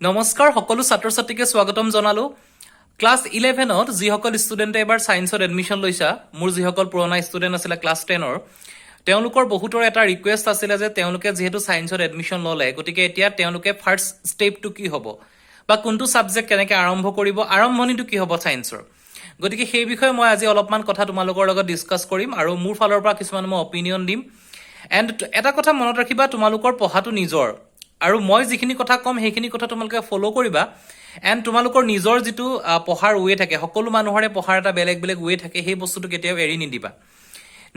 নমস্কাৰ সকলো ছাত্ৰ ছাত্ৰীকে স্বাগতম জনালো ক্লাছ 11ত যিসকল ষ্টুডেণ্টে এবাৰ সায়েন্সত এডমিশ্যন লৈছা মোৰ যিসকল পুৰণা ষ্টুডেণ্ট আছিল ক্লাছ 10ৰ তেওঁলোকৰ বহুতৰ এটা ৰিকুৱেষ্ট আছিল যে তেওঁলোকে যেহেতু সায়েন্সত এডমিশ্যন ললে গতিকে এতিয়া তেওঁলোকে ফাৰ্স্ট ষ্টেপটো কি হ'ব বা কোনটো সাবজেক্ট কেনেকৈ আৰম্ভ কৰিব আৰম্ভণিটো কি হ'ব সায়েন্সৰ গতিকে সেই বিষয়ে মই আজি অলপমান কথা তোমালোকৰ লগত ডিসকাস কৰিম আৰু মোৰ ফালৰ পৰা কিছুমান মই অপিনিয়ন দিম এণ্ড এটা কথা মনত ৰাখিবা তোমালোকৰ পঢ়াটো নিজৰ আৰু মই যিখিনি কথা কম সেইখিনি কথা তোমালোকে ফলো কৰিবা এণ্ড তোমালোকৰ নিজৰ যিটো পঢ়াৰ ৱে থাকে সকলো মানুহৰে পঢ়াৰ এটা বেলেগ বেলেগ ৱে থাকে সেই বস্তুটো কেতিয়াও এৰি নিদিবা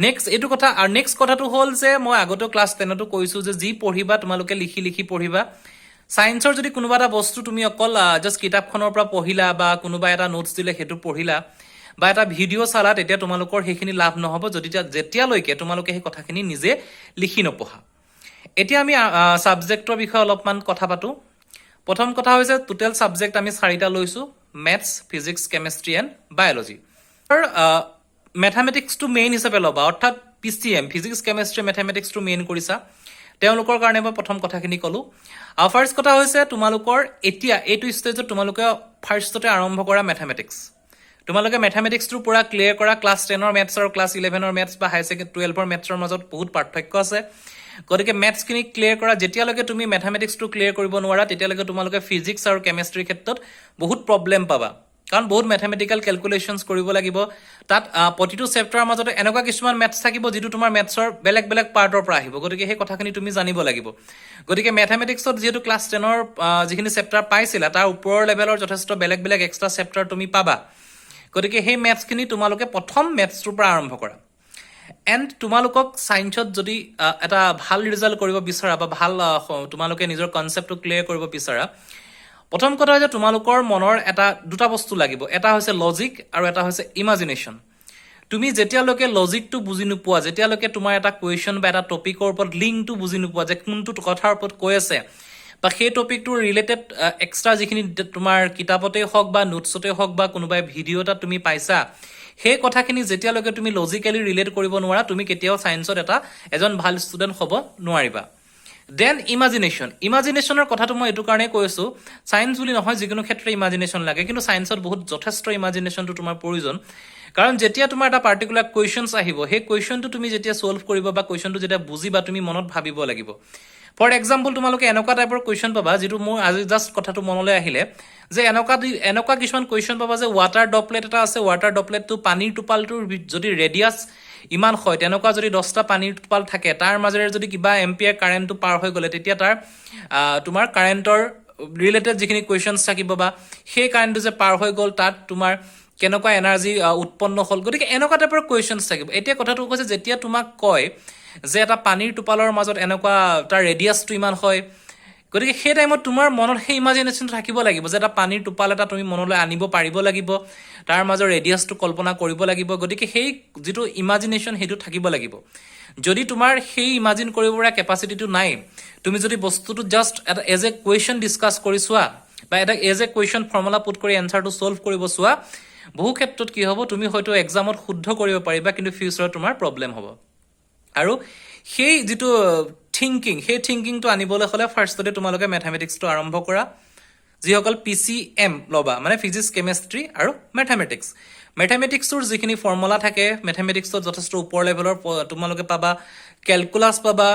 নেক্সট এইটো কথা আৰু নেক্সট কথাটো হ'ল যে মই আগতে ক্লাছ 10তো কৈছো যে যি পঢ়িবা তোমালোকে লিখি লিখি পঢ়িবা সায়েন্সৰ যদি কোনোবা এটা বস্তু তুমি অকল জাস্ট কিতাপখনৰ পৰা পঢ়িলা বা কোনোবা এটা নোটছ দিলে সেইটো পঢ়িলা বা এটা ভিডিঅ' চালা তেতিয়া তোমালোকৰ সেইখিনি লাভ নহব যদি যেতিয়ালৈকে তোমালোকে সেই কথাখিনি নিজে লিখি নপঢ়া এতিয়া আমি সাবজেক্টৰ বিষয়ে অলপমান কথা পাতো প্ৰথম কথা হৈছে টোটাল সাবজেক্ট আমি 4টা লৈছো maths physics chemistry and biology mathematics to main হিচাপে লবা অৰ্থাৎ PCM physics chemistry mathematics to main কৰিছা তেওঁলোকৰ কাৰণে মই প্ৰথম কথাখিনি কলো ফাৰ্স্ট কথা হৈছে তোমালোকৰ এতিয়া এইটো ষ্টেজত তোমালোকে ফাৰ্স্টতে আৰম্ভ কৰা ম্যাথমেটিক্স তোমালোকে ম্যাথমেটিক্সটো পুৰা ক্লিয়াৰ কৰা ক্লাছ 10ৰ ম্যাথছ আৰু ক্লাছ 11ৰ ম্যাথছ বা হাই সেকেন্ডাৰী 12ৰ ম্যাথছৰ মাজত বহুত পাৰ্থক্য আছে গতিকে ম্যাথছখিনি ক্লিয়াৰ কৰা যেতিয়ালৈকে তুমি ম্যাথমেটিক্সটো ক্লিয়াৰ কৰিব নোৱাৰা তেতিয়ালৈকে তোমালোকে ফিজিক্স আৰু কেমিষ্ট্ৰিৰ ক্ষেত্ৰত বহুত প্ৰবলেম পাবা কাৰণ বহুত ম্যাথমেটিক্যাল ক্যালকুলেশনস কৰিব লাগিব তাত প্ৰতিটো চেপ্টাৰৰ মাজতে এনেকুৱা কিছুমান ম্যাথছ থাকিব যেটো তোমাৰ ম্যাথছৰ বেলেগ বেলেগ পাৰ্টৰ পৰা আহিব গতিকে সেই কথাখিনি তুমি জানিব লাগিব গতিকে ম্যাথমেটিক্সত যেটো ক্লাছ 10ৰ যিখিনি চেপ্টাৰ পাইছিলা তাৰ ওপৰৰ লেভেলৰ যথেষ্ট বেলেগ বেলেগ এক্সট্ৰা চেপ্টাৰ তুমি পাবা গতিকে সেই ম্যাথছখিনি তোমালোকে প্ৰথম ম্যাথছৰ পৰা আৰম্ভ কৰা এণ্ড তোমালোকক সায়েন্সত যদি এটা ভাল ৰিজাল্ট কৰিব বিচাৰা বা ভাল তোমালোকে নিজৰ কনসেপ্টটো ক্লিয়াৰ কৰিব বিচাৰা প্ৰথম কথা যে তোমালোকৰ মনৰ এটা দুটা বস্তু লাগিব এটা হৈছে লজিক আৰু এটা হৈছে ইমাজিনেশন তুমি যেতিয়ালৈকে লজিকটো বুজি নোপোৱা যেতিয়ালৈকে তোমাৰ এটা কোৱেশ্চন বা এটা টপিকৰ ওপৰত লিংকটো বুজি নোপোৱা যে কোনটো কথাৰ ওপৰত কৈ আছে বা সেই টপিকটোৰ ৰিলেটেড এক্সট্ৰা যিখিনি তোমাৰ কিতাপতে হওক বা নোটছতে হওক বা কোনোবাই ভিডিঅ' এটা তুমি পাইছা সেই কথাখিনি যেতিয়ালৈকে তুমি লজিক্যালি ৰিলেট কৰিব নোৱাৰা তুমি কেতিয়াও সায়েন্সত এজন ভাল ষ্টুডেন্ট হ'ব নোৱাৰিবা দেন ইমাজিনেশনৰ কথাটো মই এটো কাৰণে কৈছো সায়েন্স বুলি নহয় যিকোনো ক্ষেত্ৰত ইমাজিনেশন লাগে কিন্তু সায়েন্সত বহুত যথেষ্ট ইমাজিনেশনটো তোমাৰ প্ৰয়োজন কাৰণ যেতিয়া তোমাৰ এটা পাৰ্টিকুলাৰ কোৱেশ্চনছ আহিব সেই কোৱেশ্চনটো তুমি যেতিয়া সলভ কৰিব বা কোৱেশ্চনটো যেতিয়া বুজিবা তুমি মনত ভাবিব লাগিব ফৰ এক্সাম্পল তোমালোকে এনেকুৱা টাইপৰ কোৱেশ্চন পাবা যেটো মোৰ আজি জাস্ট কথাটো মনলৈ আহিলে যে এনেকুৱা কিছুমান কোৱেশ্চন পাবা যে ওয়াটাৰ ড্ৰপলেট এটা আছে ওয়াটাৰ ড্ৰপলেটটো পানীৰ টোপালটোৰ যদি ৰেডিয়াস ইমান হয় তেনেকুৱা যদি 10টা পানীৰ টোপাল থাকে তাৰ মাজেৰে যদি কিবা এম্পিয়াৰ কাৰেন্টটো পাৰ হৈ গলে তেতিয়া তাৰ তোমাৰ কাৰেন্টৰ ৰিলেটেড যিখিনি কোৱেশ্চনছ থাকিব বা সেই কাৰেন্টটো যে পাৰ হৈ গল তাত তোমাৰ কেনেকুৱা এনাৰ্জি উৎপন্ন হ'ল গতিকে এনেকুৱা টাইপৰ কোৱেশ্চনছ থাকিব এতিয়া কথাটো কৈছে যেতিয়া তোমাক কয় যে এটা পানীৰ টোপালৰ মাজত এনেকুৱা তাৰ ৰেডিয়াসটো ইমান হয় গতিকে সেই টাইমত তোমাৰ মনত সেই ইমাজিনেশনটো থাকিব লাগিব যে এটা পানীৰ টোপাল এটা তুমি মনলৈ আনিব পাৰিব লাগিব তাৰ মাজৰ ৰেডিয়াসটো কল্পনা কৰিব লাগিব গতিকে সেই যেটো ইমাজিনেশন হেতু থাকিব লাগিব যদি তোমাৰ সেই ইমাজিন কৰিব পৰা কেপাসিটিটো নাই তুমি যদি বস্তুটো জাস্ট এটা এজ এ কোৱেশ্চন ডিসকাস কৰি চোৱা বা এটা as a question formula put কৰি এনসাৰটো সলভ কৰিব চোৱা বহু ক্ষেত্ৰত কি হ'ব তুমি হয়তো এক্সামত শুদ্ধ কৰিব পাৰিবা কিন্তু ফিউচাৰত তোমাৰ প্ৰবলেম হ'ব আৰু সেই যেটো থিংকিংটো আনিবলৈ হলে ফাৰ্স্টতে তোমালোকে ম্যাথমেটিক্সটো আৰম্ভ কৰা যিসকল পিচিএম লবা মানে ফিজিক্স কেমিষ্ট্ৰি আৰু ম্যাথমেটিক্সৰ যিখিনি ফৰ্মুলা থাকে ম্যাথমেটিক্সত যথেষ্ট ওপৰ লেভেলৰ তোমালোকে পাবা ক্যালকুলাস পাবা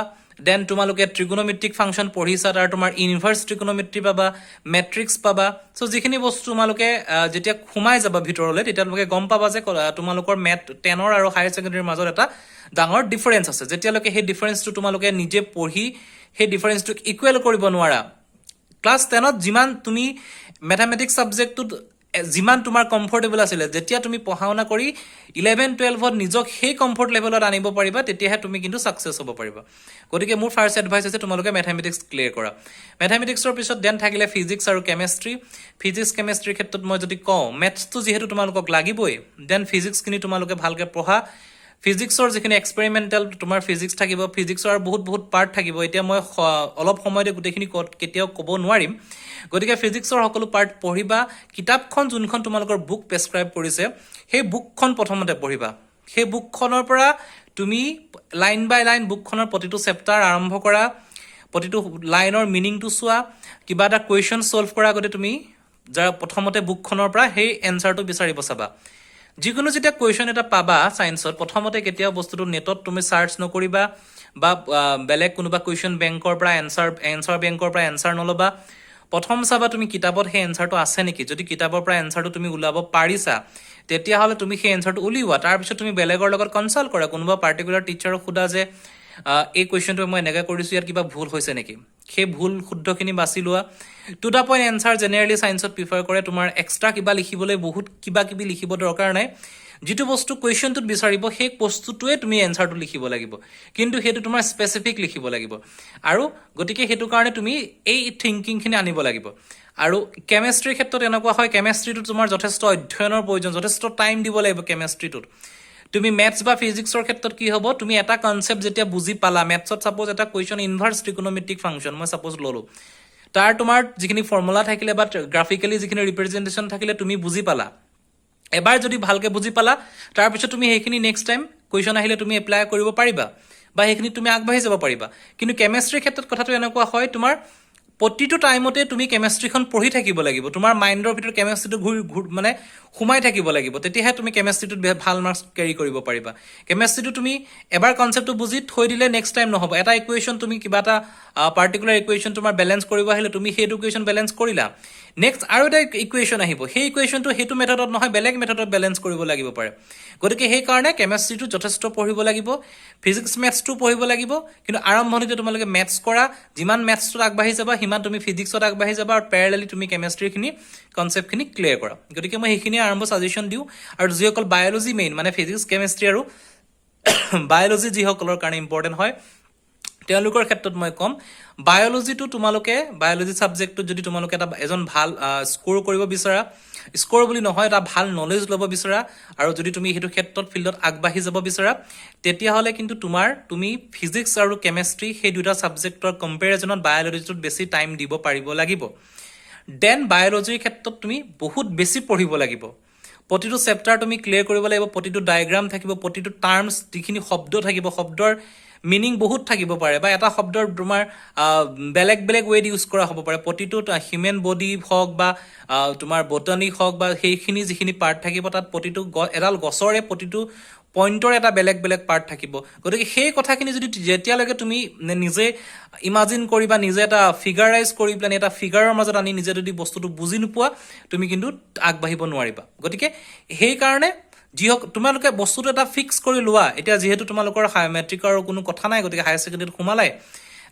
দেন তোমালোকে ট্ৰিগোনোমেট্ৰিক ফাংচন পঢ়িছা তাৰ তোমাৰ ইনভাৰ্স ট্ৰিগোনোমেট্ৰি পাবা মেট্ৰিক্স পাবা সো যিখিনি বস্তু তোমালোকে যেতিয়া খুমাই যাবা ভিতৰলৈ তেতিয়া তোমালোকে গম পাবা যে তোমালোকৰ ম্যাথ 10ৰ আৰু হাই সেকেন্ডাৰীৰ মাজত এটা ডাঙৰ ডিফাৰেন্স আছে যেতিয়ালৈকে সেই ডিফাৰেন্সটো তোমালোকে নিজে পঢ়ি সেই ডিফাৰেন্সটো ইকুৱেল কৰিব নোৱাৰা ক্লাছ 10ত যিমান তুমি ম্যাথমেটিক্স সাবজেক্টটো যিমান তোমাৰ কমফৰ্টেবল আছিল যেতিয়া তুমি পঢ়াওনা কৰি 11 12ত নিজক সেই কমফৰ্ট লেভেলত আনিব পাৰিবা তেতিয়াহে তুমি কিন্তু সাকসেস হ'ব পাৰিবা গতিকে মোৰ ফাৰ্স্ট এডভাইস আছে তোমালোকে ম্যাথমেটিক্স ক্লিয়াৰ কৰা ম্যাথমেটিক্সৰ পিছত দেন থাকিলে ফিজিক্স আৰু কেমিষ্ট্ৰি ফিজিক্স কেমিষ্ট্ৰিৰ ক্ষেত্ৰত মই যদি কওঁ ম্যাথছটো যেহেতু তোমালোকক লাগিবই দেন ফিজিক্সখিনি তোমালোকে ভালকে পঢ়া ফিজিক্সৰ যিখিনি এক্সপেৰিমেন্টাল তোমাৰ ফিজিক্স থাকিব ফিজিক্সৰ বহুত পাৰ্ট থাকিব এতিয়া মই অলপ সময়তে গুটেখিনি কেতিয়াও ক'ব নোৱাৰিম গতিকে ফিজিক্সৰ সকলো পাৰ্ট পঢ়িবা কিতাপখন যোনখন তোমালোকৰ বুক প্ৰেসক্ৰাইব কৰিছে সেই বুকখন প্ৰথমতে পঢ়িবা সেই বুকখনৰ পৰা তুমি লাইন বাই লাইন বুকখনৰ প্ৰতিটো চেপ্টাৰ আৰম্ভ কৰা প্ৰতিটো লাইনৰ মিনিংটো চোৱা কিবা এটা কুৱেশ্যন সলভ কৰাৰ আগতে তুমি যাৰ প্ৰথমতে বুকখনৰ পৰা সেই এনসাৰটো বিচাৰিব চাবা যিকোনো যেতিয়া কুৱেশ্যন এটা পাবা সায়েন্সত প্ৰথমতে কেতিয়াও বস্তুটো নেটত তুমি সাৰ্চ নকৰিবা বা বেলেগ কোনোবা কুৱেশ্যন বেংকৰ পৰা এনসাৰ বেংকৰ পৰা এনসাৰ নলবা প্ৰথম চাবা তুমি কিতাপত সেই এনসাৰটো আছে নেকি যদি কিতাপৰ পৰা এনসাৰটো তুমি উলাব পাৰিছা তেতিয়াহলে তুমি সেই এনসাৰটো উলিওৱা তাৰ পিছত তুমি বেলেগৰ লগত কনসাল্ট কৰা কোনোবা পাৰ্টিকুলাৰ টিচাৰক খুদা যে এই কুৱেশ্যনটো মই এনেকৈ কৰিছোঁ ইয়াত কিবা ভুল হৈছে নেকি সেই ভুল শুদ্ধখিনি বাছি লোৱা to the point answer generally সায়েন্সত প্ৰিফাৰ কৰে তোমাৰ এক্সট্ৰা কিবা লিখিবলৈ বহুত কিবা কিবি লিখিব দৰকাৰ নাই যিটো বস্তু কুৱেশ্যনটোত বিচাৰিব সেই বস্তুটোৱে তুমি এনসাৰটো লিখিব লাগিব কিন্তু সেইটো তোমাৰ স্পেচিফিক লিখিব লাগিব আৰু গতিকে সেইটো কাৰণে তুমি এই থিংকিংখিনি আনিব লাগিব আৰু কেমিষ্ট্ৰিৰ ক্ষেত্ৰত এনেকুৱা হয় কেমিষ্ট্ৰিটো তোমাৰ যথেষ্ট অধ্যয়নৰ প্ৰয়োজন যথেষ্ট টাইম দিব লাগিব কেমিষ্ট্ৰিটোত তুমি ম্যাথছ বা ফিজিক্সৰ ক্ষেত্ৰত কি হ'ব তুমি এটা কনসেপ্ট যেতিয়া বুজি পালা ম্যাথছত সাপোজ এটা কুৱেশ্যন ইনভাৰ্স ট্ৰিগোনোমেট্ৰিক ফাংচন মই সাপোজ ললো তাৰ তোমাৰ যিখিনি ফৰ্মুলা থাকিলে বা গ্ৰাফিক্যালি যিখিনি ৰিপ্ৰেজেন্টেশন থাকিলে তুমি বুজি পালা এবাৰ যদি ভালকে বুজি পালা তাৰ পিছত তুমি সেইখিনি নেক্সট টাইম কুৱেশ্যন আহিলে তুমি এপ্লাই কৰিব পাৰিবা বা সেইখিনি তুমি আগবাঢ়ি যাব পাৰিবা কিন্তু কেমিষ্ট্ৰিৰ ক্ষেত্ৰত কথাটো এনেকুৱা হয় তোমাৰ প্ৰতিটো টাইমতে তুমি কেমিষ্ট্ৰিখন পঢ়ি থাকিব লাগিব তোমাৰ মাইণ্ডৰ ভিতৰত কেমিষ্ট্ৰিটো মানে সোমাই থাকিব লাগিব তেতিয়াহে তুমি কেমিষ্ট্ৰিটোত ভাল মাৰ্কছ কেৰি কৰিব পাৰিবা কেমিষ্ট্ৰিটো তুমি এবাৰ কনসেপ্টটো বুজি থৈ দিলে নেক্সট টাইম নহব এটা ইকুৱেশ্যন তুমি কিবা এটা পাৰ্টিকুলাৰ ইকুৱেশ্যন তোমাৰ বেলেন্স কৰিব আহিলে তুমি সেইটো ইকুৱেশ্যন বেলেন্স কৰিলা নেক্সট আৰু এটা ইকুৱেশ্যন আহিব সেই ইকুৱেশ্যনটো সেইটো মেথডত নহয় বেলেগ মেথডত বেলেন্স কৰিব লাগিব পাৰে গতিকে সেই কাৰণে কেমিষ্ট্ৰিটো যথেষ্ট পঢ়িব লাগিব ফিজিক্স মেথছটো পঢ়িব লাগিব কিন্তু আৰম্ভণিতে তোমালোকে মেথছ কৰা যিমান মেথছটোত আগবাঢ়ি যাবা সিমান তুমি ফিজিক্সত আগবাঢ়ি যাবা আৰু প্যাৰেলালি তুমি কেমিষ্ট্ৰিখিনি কনসেপ্টখিনি ক্লিয়াৰ কৰা গতিকে মই সেইখিনি আৰম্ভ সাজেশন দিওঁ আৰু যিসকল বায়োলজি মেইন মানে ফিজিক্স কেমিষ্ট্ৰি আৰু বায়োলজি যিসকলৰ কাৰণে ইম্পৰ্টেণ্ট হয় তেওঁলোকৰ ক্ষেত্ৰত মই কম বায়োলজিটো তোমালোকে বায়োলজি সাবজেক্টটো যদি তোমালোকে এটা এজন ভাল স্কোৰ কৰিব বিচাৰা স্কোৰ বুলি নহয় এটা ভাল নলেজ ল'ব বিচাৰা আৰু যদি তুমি সেইটো ক্ষেত্ৰত ফিল্ডত আগবাঢ়ি যাব বিচাৰা তেতিয়াহলে কিন্তু তুমি ফিজিক্স আৰু কেমিষ্ট্ৰি সেই দুটা সাবজেক্টৰ কম্পেৰিজনত বায়োলজিটোত বেছি টাইম দিব পাৰিব লাগিব দেন বায়োলজিৰ ক্ষেত্ৰত তুমি বহুত বেছি পঢ়িব লাগিব প্ৰতিটো চেপ্টাৰ তুমি ক্লিয়াৰ কৰিব লাগিব প্ৰতিটো ডায়াগ্ৰাম থাকিব প্ৰতিটো টাৰ্মছ যিখিনি শব্দ থাকিব শব্দৰ মিনিং বহুত থাকিব পাৰে বা এটা শব্দৰ তোমাৰ বেলেগ বেলেগ ৱেড ইউজ কৰা হ'ব পাৰে প্ৰতিটো হিউমেন বডি হওক বা তোমাৰ বটানিক হওক বা সেইখিনি যিখিনি পাৰ্ট থাকিব তাত প্ৰতিটো এডাল গছৰে প্ৰতিটো পইণ্টৰ এটা বেলেগ বেলেগ পাৰ্ট থাকিব গতিকে সেই কথাখিনি যদি যেতিয়ালৈকে তুমি নিজে ইমাজিন কৰিবা নিজে এটা ফিগাৰাইজ কৰি প্লেন এটা ফিগাৰৰ মাজত আনি নিজে যদি বস্তুটো বুজি নোপোৱা তুমি কিন্তু আগবাঢ়িব নোৱাৰিবা গতিকে সেই কাৰণে যিহক তোমালোকে বস্তুটো এটা ফিক্স কৰি লোৱা এতিয়া যেহেতু তোমালোকৰ মেট্ৰিকৰ কোনো কথা নাই গতিকে হায়াৰ ছেকেণ্ডাৰীত সোমালাই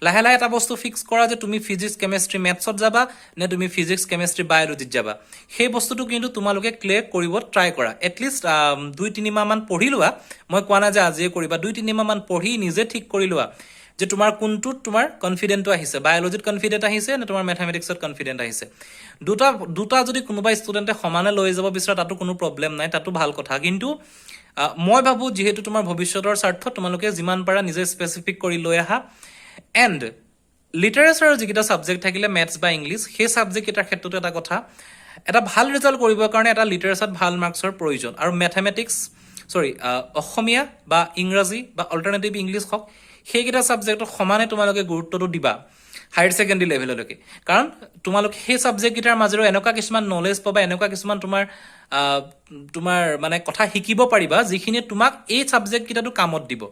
লাহে লাহে এটা বস্তু ফিক্স কৰা যে তুমি ফিজিক্স কেমিষ্ট্ৰি মেথছত যাবা নে তুমি ফিজিক্স কেমিষ্ট্ৰি বায়োলজিত যাবা সেই বস্তুটো কিন্তু তোমালোকে ক্লিয়াৰ কৰিব ট্ৰাই কৰা এটলিষ্ট 2-3 মাহ মান পঢ়ি লোৱা মই কোৱা নাই যে আজিয়ে কৰিবা 2-3 মাহ মান পঢ়ি নিজে ঠিক কৰি লোৱা যে তোমাৰ কোনটোত তোমাৰ কনফিডেন্টটো আহিছে বায়োলজিত কনফিডেন্ট আহিছে নে তোমাৰ ম্যাথমেটিক্সত কনফিডেন্ট আহিছে দুটা যদি কোনোবা ষ্টুডেন্টে সমানে লৈ যাব বিচাৰে তাতো কোনো প্ৰবলেম নাই তাতো ভাল কথা কিন্তু মই ভাবো যেহেতু তোমাৰ ভৱিষ্যতৰ স্বাৰ্থত তোমালোকে যিমান পাৰা নিজে স্পেসিফিক কৰি লৈ আহা এন্ড লিটাৰেচাৰৰ যিকেইটা সাবজেক্ট থাকিলে মেথছ বা ইংলিছ সেই সাবজেক্ট এটাৰ ক্ষেত্ৰত এটা কথা এটা ভাল ৰিজাল্ট কৰিবৰ কাৰণে এটা লিটাৰেচাৰত ভাল মাৰ্কছৰ প্ৰয়োজন আৰু ম্যাথমেটিক্স অসমীয়া বা ইংৰাজী বা অল্টাৰনেটিভ ইংলিছ হওক সেইকেইটা সাবজেক্টত সমানে তোমালোকে গুৰুত্বটো দিবা হায়াৰ ছেকেণ্ডাৰী লেভেললৈকে কাৰণ তোমালোকে সেই সাবজেক্ট গিটাৰ মাজেৰে এনেকুৱা কিছুমান নলেজ পাবা এনেকুৱা কিছুমান তোমাৰ মানে কথা শিকিব পাৰিবা যিখিনি তোমাক এই সাবজেক্ট গিটাটো কামত দিব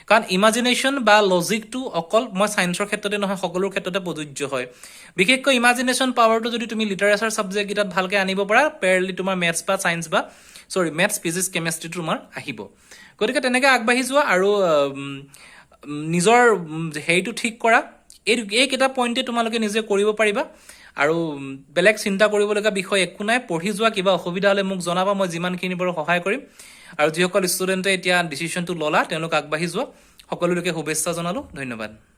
কাৰণ ইমাজিনেশ্যন বা লজিকটো অকল মই সায়েন্সৰ ক্ষেত্ৰতে নহয় সকলো ক্ষেত্ৰতে প্ৰযোজ্য হয় বিশেষকৈ ইমাজিনেশ্যন পাৱাৰটো যদি তুমি লিটাৰেচাৰ সাবজেক্ট গিটাত ভালকে আনিব পাৰা প্যাৰেলি তোমাৰ মেথছ বা সায়েন্স বা মেথছ ফিজিক্স কেমিষ্ট্ৰি তোমাৰ আহিব গতিকে তেনেকৈ আগবাঢ়ি যোৱা আৰু নিজৰ হেৰিটো ঠিক কৰা এই কেইটা পইণ্টে তোমালোকে নিজে কৰিব পাৰিবা আৰু বেলেগ চিন্তা কৰিবলগা বিষয় একো নাই পঢ়ি যোৱা কিবা অসুবিধা হলে মোক জনাবা মই যিমানখিনি বাৰু সহায় কৰিম আৰু যিসকল ষ্টুডেণ্টে এতিয়া ডিচিশ্যনটো ললা তেওঁলোক আগবাঢ়ি যোৱা সকলোলৈকে শুভেচ্ছা জনালো ধন্যবাদ